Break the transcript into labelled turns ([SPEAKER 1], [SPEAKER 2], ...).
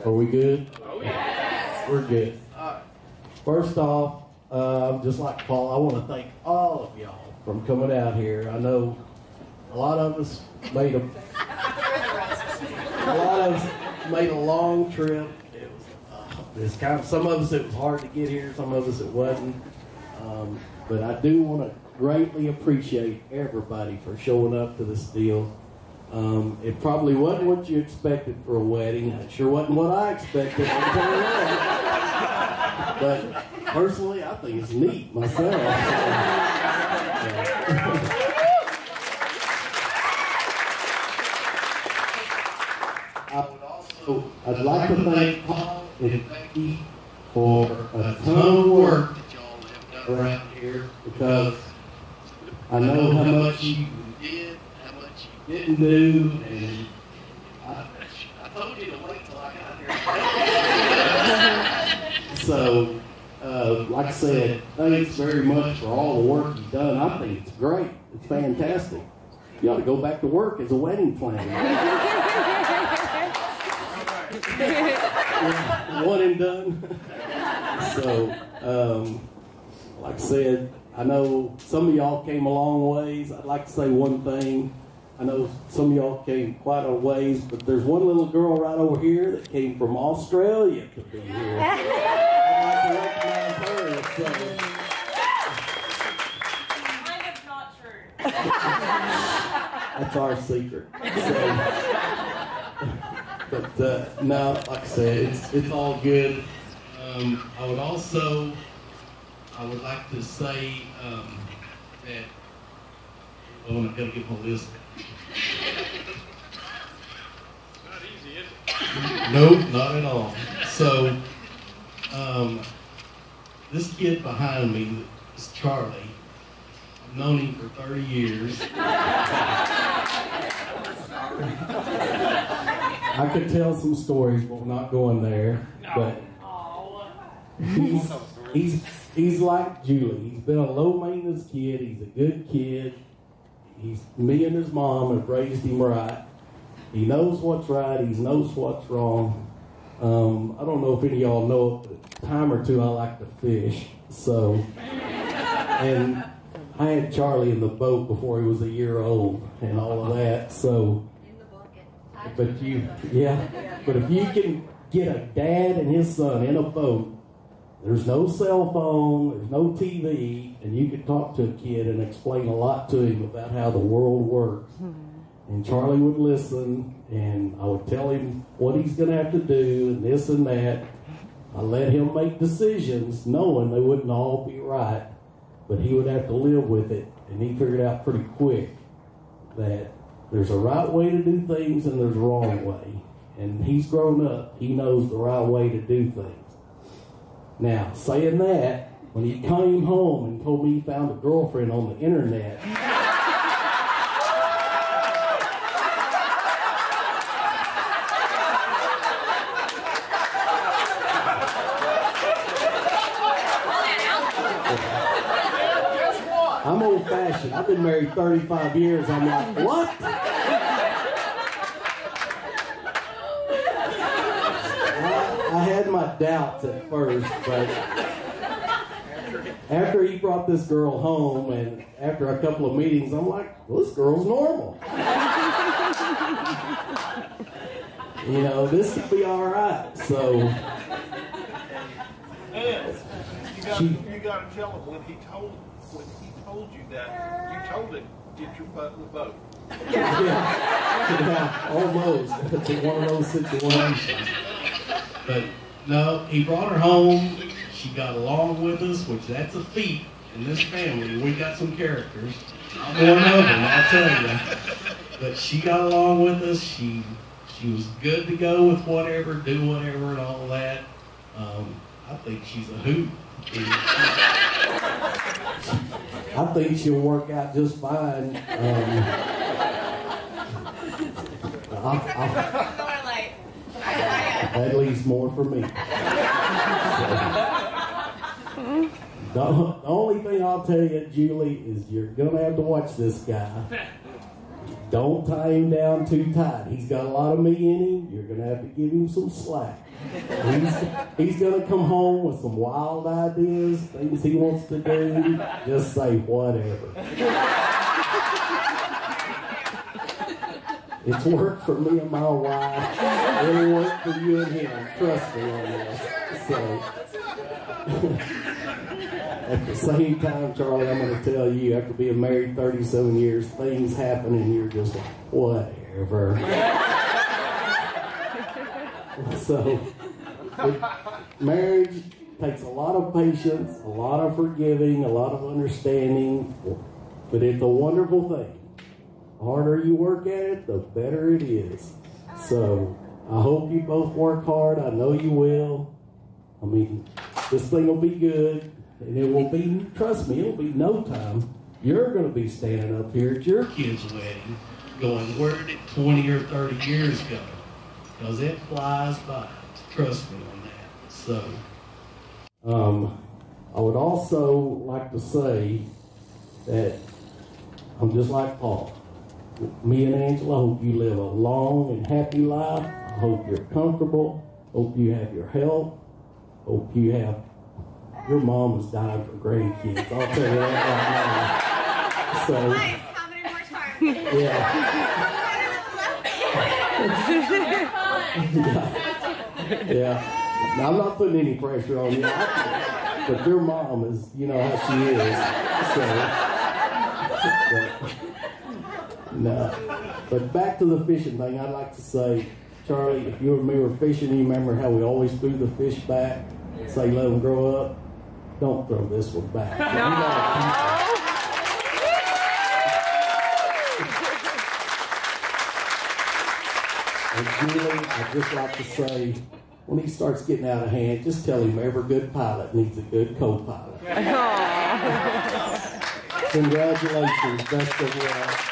[SPEAKER 1] Are we good?
[SPEAKER 2] Oh, yes.
[SPEAKER 1] We're good. First off, just like Paul, I want to thank all of y'all from coming out here. I know a lot of us made a long trip. It was some of us it was hard to get here, some of us it wasn't. But I do want to greatly appreciate everybody for showing up to this deal. It probably wasn't what you expected for a wedding. It sure wasn't what I expected. I'll tell you that. But personally, I think it's neat myself. I'd like to thank Paul and Becky for a ton of work that y'all have done around here, because I know how much you did, how much you didn't do, and I told you to wait till I got here. So, like I said, thanks very much for all the work you've done. I think it's great. It's fantastic. You ought to go back to work as a wedding planner. One and done. So, like I said, I know some of y'all came a long ways. I'd like to say one thing. I know some of y'all came quite a ways, but there's one little girl right over here that came from Australia to be here. I'd like to recognize her. So.
[SPEAKER 3] Kind of not true.
[SPEAKER 1] That's our secret. But no, like I said, it's all good. I would like to say that, I'm going to get my list.
[SPEAKER 2] Not easy, is it?
[SPEAKER 1] Nope, not at all. So, this kid behind me is Charlie. I've known him for 30 years. I could tell some stories, but we're not going there. But he's like Julie. He's been a low-maintenance kid. He's a good kid. Me and his mom have raised him right. He knows what's right. He knows what's wrong. I don't know if any of y'all know it, but a time or two I like to fish. So, and I had Charlie in the boat before he was a year old and all of that. So. But if you can get a dad and his son in a boat, there's no cell phone, there's no TV, and you can talk to a kid and explain a lot to him about how the world works. And Charlie would listen, and I would tell him what he's going to have to do, and this and that. I let him make decisions, knowing they wouldn't all be right, but he would have to live with it, and he figured out pretty quick that there's a right way to do things and there's a wrong way. And he's grown up. He knows the right way to do things. Now, saying that, when he came home and told me he found a girlfriend on the internet, I'm old-fashioned. I've been married 35 years. I'm like, what? I had my doubts at first, but after he brought this girl home and after a couple of meetings, I'm like, well, this girl's normal. You know, this could be all right. So,
[SPEAKER 2] You got to tell him when he told you that, you told him, get your butt in the boat.
[SPEAKER 1] Yeah, almost. It's one of those situations. But no, he brought her home. She got along with us, which that's a feat in this family. We got some characters. I'm one of them, I'll tell you. But she got along with us. She was good to go with whatever, do whatever, and all that. I think she's a hoot. I think she'll work out just fine. That leaves more for me. The only thing I'll tell you, Julie, is you're going to have to watch this guy. Don't tie him down too tight. He's got a lot of me in him. You're going to have to give him some slack. He's going to come home with some wild ideas, things he wants to do. Just say whatever. It's worked for me and my wife. It'll work for you and him. Trust me on this. So, at the same time, Charlie, I'm going to tell you, after being married 37 years, things happen and you're just like, whatever. So, marriage takes a lot of patience, a lot of forgiving, a lot of understanding, but it's a wonderful thing. The harder you work at it, the better it is. So, I hope you both work hard. I know you will. I mean, this thing will be good. And it will be, trust me, it'll be no time. You're going to be standing up here at your kid's wedding going, where did 20 or 30 years go? Because it flies by. Trust me on that. So, I would also like to say that I'm just like Paul. Me and Angela, I hope you live a long and happy life. I hope you're comfortable. Hope you have your health. Hope you have... Your mom is dying for grandkids. I'll tell you that right now. So,
[SPEAKER 4] nice. How many more times?
[SPEAKER 1] Yeah. Now, I'm not putting any pressure on you, but your mom is, you know how she is. So, no. But back to the fishing thing, I'd like to say, Charlie, if you and me were fishing, you remember how we always threw the fish back, say let them grow up? Don't throw this one back. No. And Julie, I'd just like to say, when he starts getting out of hand, just tell him every good pilot needs a good co-pilot. Congratulations. Best of luck.